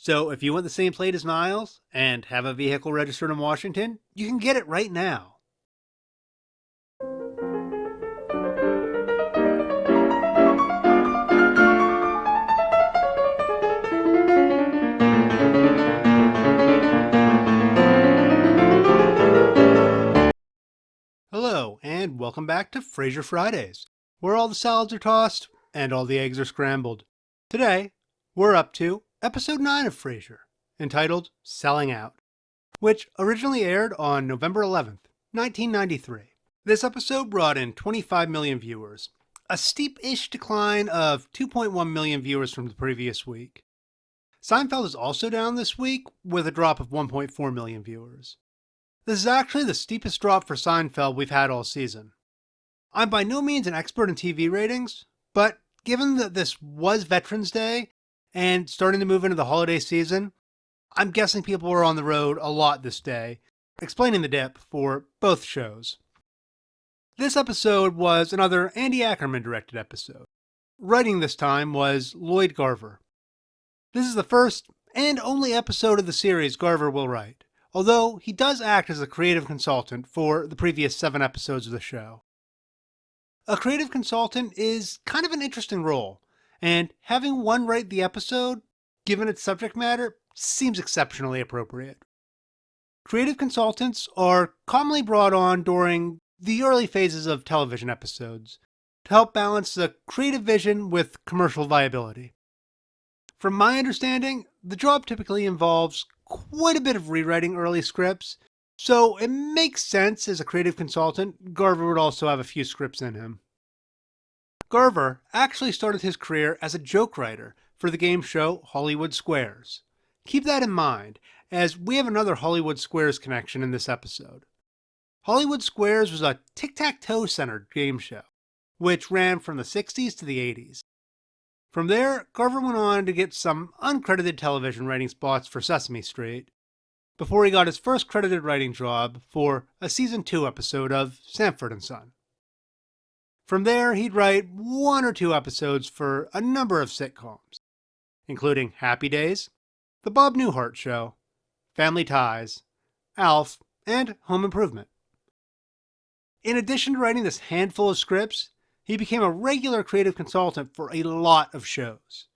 So if you want the same plate as Miles and have a vehicle registered in Washington, you can get it right now. Hello, and welcome back to Frasier Fridays, where all the salads are tossed and all the eggs are scrambled. Today, we're up to episode 9 of Frasier, entitled Selling Out, which originally aired on November 11th, 1993. This episode brought in 25 million viewers, a steep-ish decline of 2.1 million viewers from the previous week. Seinfeld is also down this week with a drop of 1.4 million viewers. This is actually the steepest drop for Seinfeld we've had all season. I'm by no means an expert in TV ratings, but given that this was Veterans Day and starting to move into the holiday season, I'm guessing people were on the road a lot this day, explaining the dip for both shows. This episode was another Andy Ackerman directed episode. Writing this time was Lloyd Garver. This is the first and only episode of the series Garver will write, although he does act as a creative consultant for the previous 7 episodes of the show. A creative consultant is kind of an interesting role, and having one write the episode, given its subject matter, seems exceptionally appropriate. Creative consultants are commonly brought on during the early phases of television episodes to help balance the creative vision with commercial viability. From my understanding, the job typically involves quite a bit of rewriting early scripts, so it makes sense as a creative consultant, Garver would also have a few scripts in him. Garver actually started his career as a joke writer for the game show Hollywood Squares. Keep that in mind, as we have another Hollywood Squares connection in this episode. Hollywood Squares was a tic-tac-toe centered game show, which ran from the 60s to the 80s. From there, Garver went on to get some uncredited television writing spots for Sesame Street, before he got his first credited writing job for a season 2 episode of Sanford and Son. From there, he'd write 1 or 2 episodes for a number of sitcoms, including Happy Days, The Bob Newhart Show, Family Ties, Alf, and Home Improvement. In addition to writing this handful of scripts, he became a regular creative consultant for a lot of shows.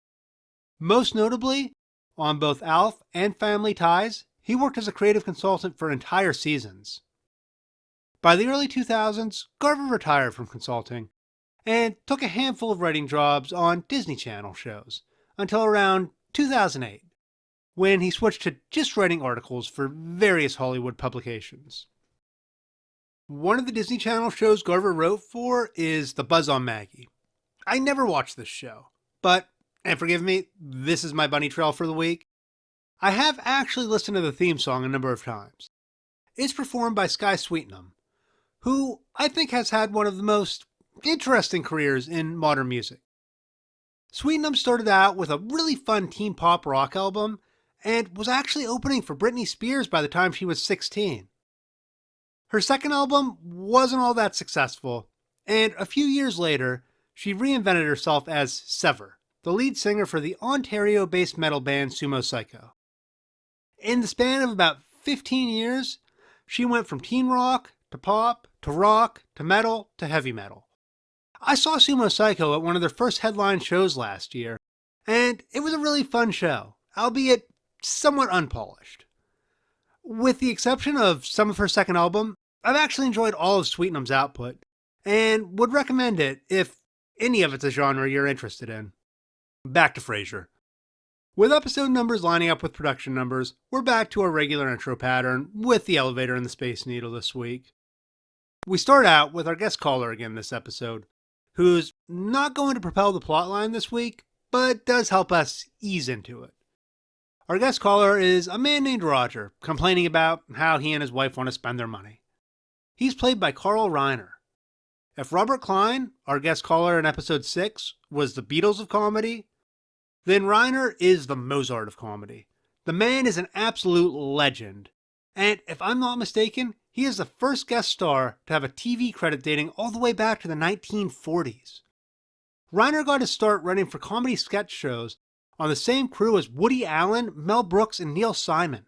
Most notably, on both Alf and Family Ties, he worked as a creative consultant for entire seasons. By the early 2000s, Garver retired from consulting and took a handful of writing jobs on Disney Channel shows until around 2008, when he switched to just writing articles for various Hollywood publications. One of the Disney Channel shows Garver wrote for is The Buzz on Maggie. I never watched this show, but, and forgive me, this is my bunny trail for the week, I have actually listened to the theme song a number of times. It's performed by Sky Sweetnam, who I think has had one of the most interesting careers in modern music. Sweetnam started out with a really fun teen pop rock album and was actually opening for Britney Spears by the time she was 16. Her second album wasn't all that successful, and a few years later, she reinvented herself as Sever, the lead singer for the Ontario-based metal band Sumo Cyco. In the span of about 15 years, she went from teen rock to pop to rock to metal to heavy metal. I saw Sumo Cyco at one of their first headline shows last year, and it was a really fun show, albeit somewhat unpolished. With the exception of some of her second album, I've actually enjoyed all of Sweetnam's output, and would recommend it if any of it's a genre you're interested in. Back to Frasier. With episode numbers lining up with production numbers, we're back to our regular intro pattern with the elevator and the Space Needle this week. We start out with our guest caller again this episode, who's not going to propel the plotline this week, but does help us ease into it. Our guest caller is a man named Roger, complaining about how he and his wife want to spend their money. He's played by Carl Reiner. If Robert Klein, our guest caller in episode 6, was the Beatles of comedy, then Reiner is the Mozart of comedy. The man is an absolute legend, and if I'm not mistaken, he is the first guest star to have a TV credit dating all the way back to the 1940s. Reiner got his start writing for comedy sketch shows on the same crew as Woody Allen, Mel Brooks, and Neil Simon.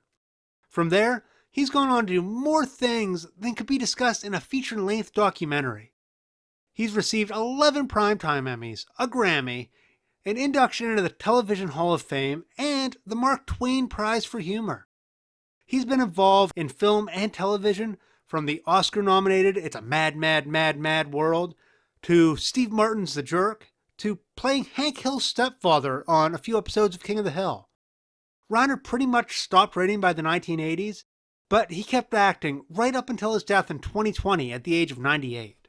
From there, he's gone on to do more things than could be discussed in a feature-length documentary. He's received 11 Primetime Emmys, a Grammy, an induction into the Television Hall of Fame, and the Mark Twain Prize for Humor. He's been involved in film and television, from the Oscar-nominated It's a Mad, Mad, Mad, Mad World, to Steve Martin's The Jerk, to playing Hank Hill's stepfather on a few episodes of King of the Hill. Reiner pretty much stopped writing by the 1980s, but he kept acting right up until his death in 2020 at the age of 98.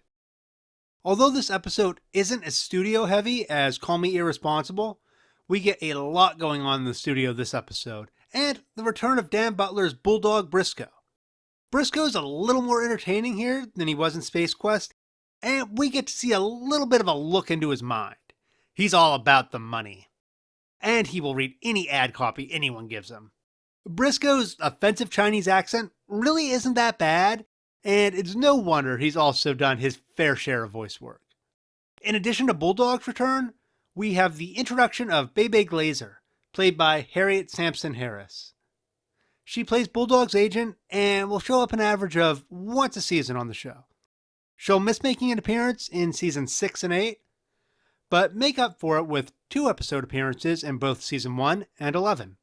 Although this episode isn't as studio heavy as Call Me Irresponsible, we get a lot going on in the studio this episode, and the return of Dan Butler's Bulldog Briscoe. Briscoe's a little more entertaining here than he was in Space Quest, and we get to see a little bit of a look into his mind. He's all about the money. And he will read any ad copy anyone gives him. Briscoe's offensive Chinese accent really isn't that bad, and it's no wonder he's also done his fair share of voice work. In addition to Bulldog's return, we have the introduction of Bebe Glazer, played by Harriet Sampson Harris. She plays Bulldog's agent and will show up an average of once a season on the show. She'll miss making an appearance in seasons 6 and 8, but make up for it with 2 episode appearances in both season 1 and 11.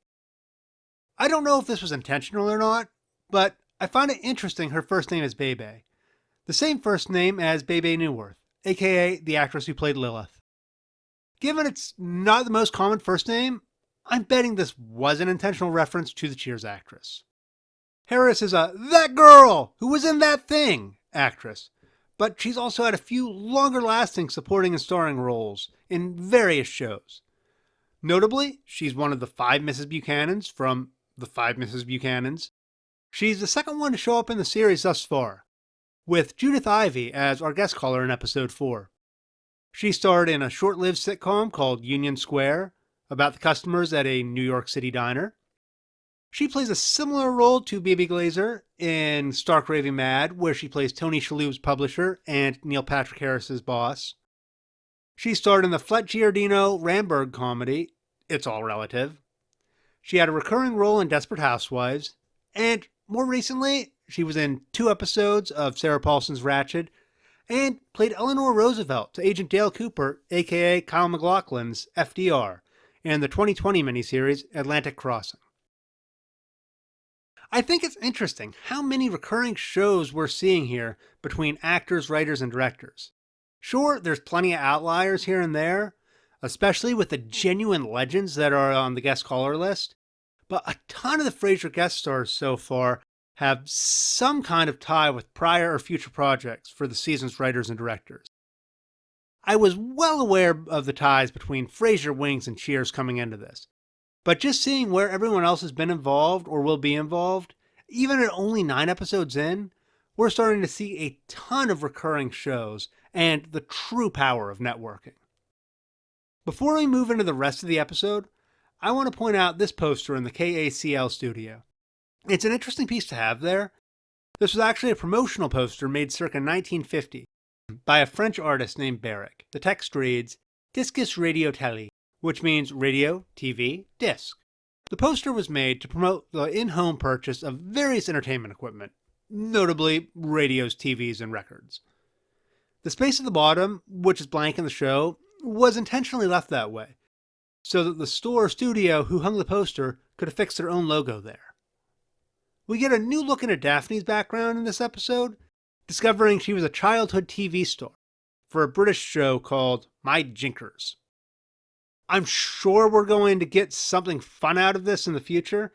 I don't know if this was intentional or not, but I find it interesting her first name is Bebe, the same first name as Bebe Neuwirth, aka the actress who played Lilith. Given it's not the most common first name, I'm betting this was an intentional reference to the Cheers actress. Harris is a "that girl who was in that thing" actress, but she's also had a few longer-lasting supporting and starring roles in various shows. Notably, she's one of the 5 Mrs. Buchanans from The 5 Mrs. Buchanans. She's the second one to show up in the series thus far, with Judith Ivey as our guest caller in episode 4. She starred in a short-lived sitcom called Union Square, about the customers at a New York City diner. She plays a similar role to Bebe Glazer in Stark Raving Mad, where she plays Tony Shalhoub's publisher and Neil Patrick Harris's boss. She starred in the Flet Giardino Ramberg comedy, It's All Relative. She had a recurring role in Desperate Housewives, and more recently, she was in 2 episodes of Sarah Paulson's Ratched, and played Eleanor Roosevelt to Agent Dale Cooper, aka Kyle MacLachlan's FDR, in the 2020 miniseries Atlantic Crossing. I think it's interesting how many recurring shows we're seeing here between actors, writers, and directors. Sure, there's plenty of outliers here and there, especially with the genuine legends that are on the guest caller list, but a ton of the Frasier guest stars so far have some kind of tie with prior or future projects for the season's writers and directors. I was well aware of the ties between Frasier, Wings, and Cheers coming into this, but just seeing where everyone else has been involved or will be involved, even at only 9 episodes in, we're starting to see a ton of recurring shows and the true power of networking. Before we move into the rest of the episode, I want to point out this poster in the KACL studio. It's an interesting piece to have there. This was actually a promotional poster made circa 1950 by a French artist named Barrick. The text reads, Discus Radio Tele, which means radio, TV, disc. The poster was made to promote the in-home purchase of various entertainment equipment, notably radios, TVs, and records. The space at the bottom, which is blank in the show, was intentionally left that way, so that the store or studio who hung the poster could affix their own logo there. We get a new look into Daphne's background in this episode, discovering she was a childhood TV star for a British show called My Jinkers. I'm sure we're going to get something fun out of this in the future,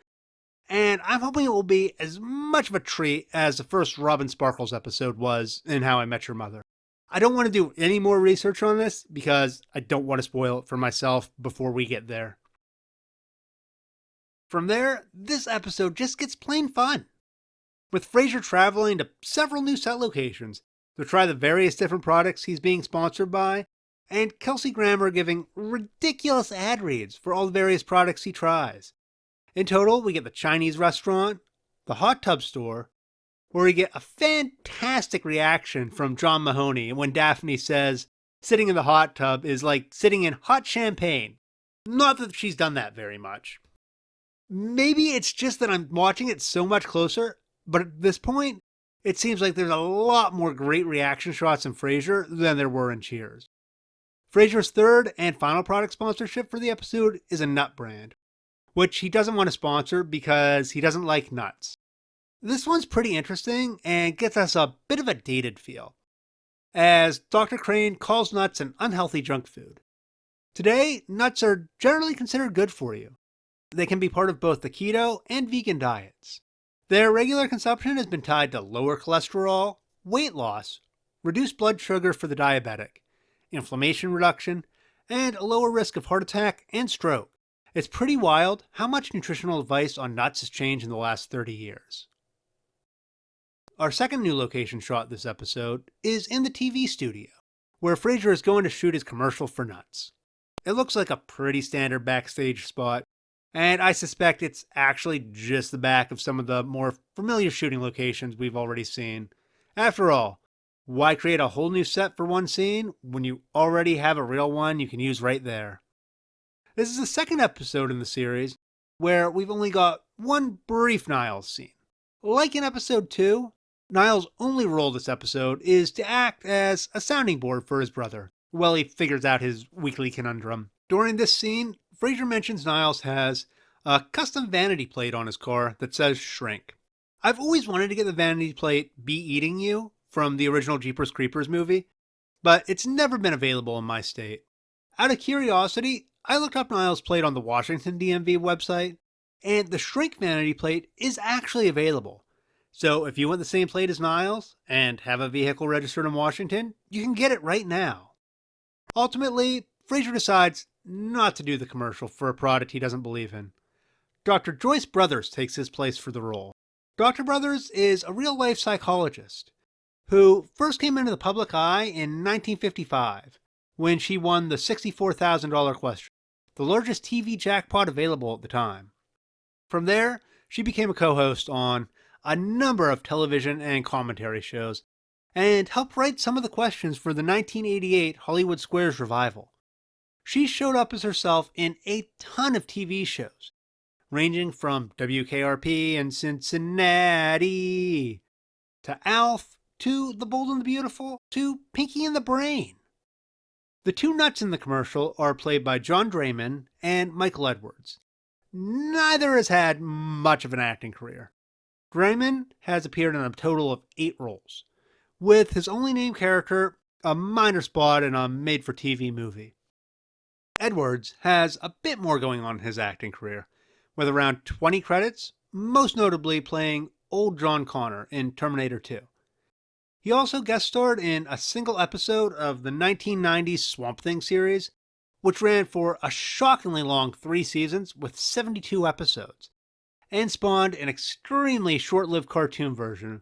and I'm hoping it will be as much of a treat as the first Robin Sparkles episode was in How I Met Your Mother. I don't want to do any more research on this because I don't want to spoil it for myself before we get there. From there, this episode just gets plain fun, with Frasier traveling to several new set locations to try the various different products he's being sponsored by, and Kelsey Grammer giving ridiculous ad reads for all the various products he tries. In total, we get the Chinese restaurant, the hot tub store, where we get a fantastic reaction from John Mahoney when Daphne says sitting in the hot tub is like sitting in hot champagne, Not that she's done that very much. Maybe it's just that I'm watching it so much closer, but at this point, it seems like there's a lot more great reaction shots in Frasier than there were in Cheers. Frasier's third and final product sponsorship for the episode is a nut brand, which he doesn't want to sponsor because he doesn't like nuts. This one's pretty interesting and gets us a bit of a dated feel, as Dr. Crane calls nuts an unhealthy junk food. Today, nuts are generally considered good for you. They can be part of both the keto and vegan diets. Their regular consumption has been tied to lower cholesterol, weight loss, reduced blood sugar for the diabetic, inflammation reduction, and a lower risk of heart attack and stroke. It's pretty wild how much nutritional advice on nuts has changed in the last 30 years. Our second new location shot this episode is in the TV studio, where Frasier is going to shoot his commercial for nuts. It looks like a pretty standard backstage spot, and I suspect it's actually just the back of some of the more familiar shooting locations we've already seen. After all, why create a whole new set for one scene when you already have a real one you can use right there? This is the second episode in the series where we've only got one brief Niles scene. Like in episode 2, Niles' only role this episode is to act as a sounding board for his brother while he figures out his weekly conundrum. During this scene, Frasier mentions Niles has a custom vanity plate on his car that says shrink. I've always wanted to get the vanity plate Be Eating You from the original Jeepers Creepers movie, but it's never been available in my state. Out of curiosity, I looked up Niles' plate on the Washington DMV website, and the shrink vanity plate is actually available. So if you want the same plate as Niles and have a vehicle registered in Washington, you can get it right now. Ultimately, Frasier decides not to do the commercial for a product he doesn't believe in. Dr. Joyce Brothers takes his place for the role. Dr. Brothers is a real-life psychologist who first came into the public eye in 1955 when she won the $64,000 question, the largest TV jackpot available at the time. From there, she became a co-host on a number of television and commentary shows and helped write some of the questions for the 1988 Hollywood Squares revival. She showed up as herself in a ton of TV shows, ranging from WKRP in Cincinnati, to Alf, to The Bold and the Beautiful, to Pinky and the Brain. The two nuts in the commercial are played by John Drayman and Michael Edwards. Neither has had much of an acting career. Drayman has appeared in a total of 8 roles, with his only named character a minor spot in a made-for-TV movie. Edwards has a bit more going on in his acting career, with around 20 credits, most notably playing Old John Connor in Terminator 2. He also guest starred in a single episode of the 1990s Swamp Thing series, which ran for a shockingly long 3 seasons with 72 episodes, and spawned an extremely short-lived cartoon version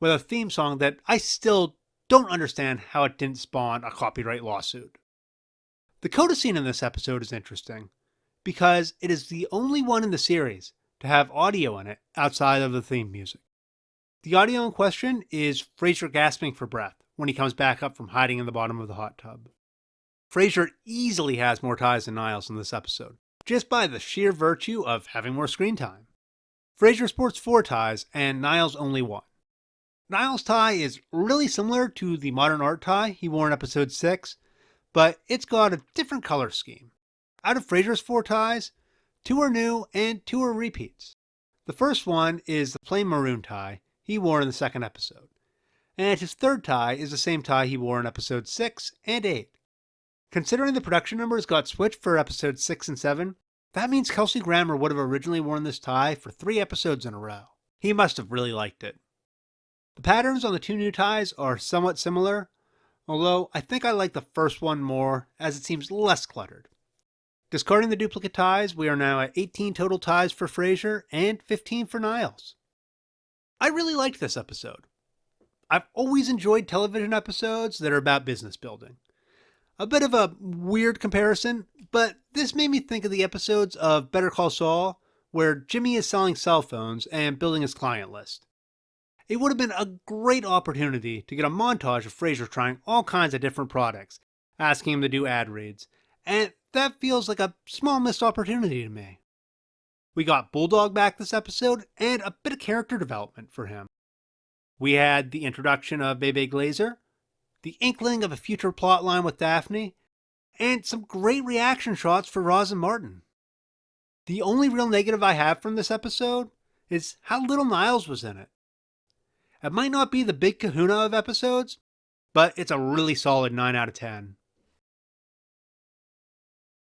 with a theme song that I still don't understand how it didn't spawn a copyright lawsuit. The coda scene in this episode is interesting, because it is the only one in the series to have audio in it outside of the theme music. The audio in question is Frasier gasping for breath when he comes back up from hiding in the bottom of the hot tub. Frasier easily has more ties than Niles in this episode, just by the sheer virtue of having more screen time. Frasier sports 4 ties and Niles only 1. Niles' tie is really similar to the modern art tie he wore in episode 6, but it's got a different color scheme. Out of Frasier's 4 ties, 2 are new and 2 are repeats. The first one is the plain maroon tie he wore in the second episode, and his third tie is the same tie he wore in episodes 6 and 8. Considering the production numbers got switched for episodes 6 and 7, that means Kelsey Grammer would have originally worn this tie for 3 episodes in a row. He must have really liked it. The patterns on the 2 new ties are somewhat similar, although I think I like the first one more as it seems less cluttered. Discarding the duplicate ties, we are now at 18 total ties for Frasier and 15 for Niles. I really liked this episode. I've always enjoyed television episodes that are about business building. A bit of a weird comparison, but this made me think of the episodes of Better Call Saul where Jimmy is selling cell phones and building his client list. It would have been a great opportunity to get a montage of Frasier trying all kinds of different products, asking him to do ad reads, and that feels like a small missed opportunity to me. We got Bulldog back this episode, and a bit of character development for him. We had the introduction of Bebe Glazer, the inkling of a future plotline with Daphne, and some great reaction shots for Roz and Martin. The only real negative I have from this episode is how little Niles was in it. It might not be the big kahuna of episodes, but it's a really solid 9 out of 10.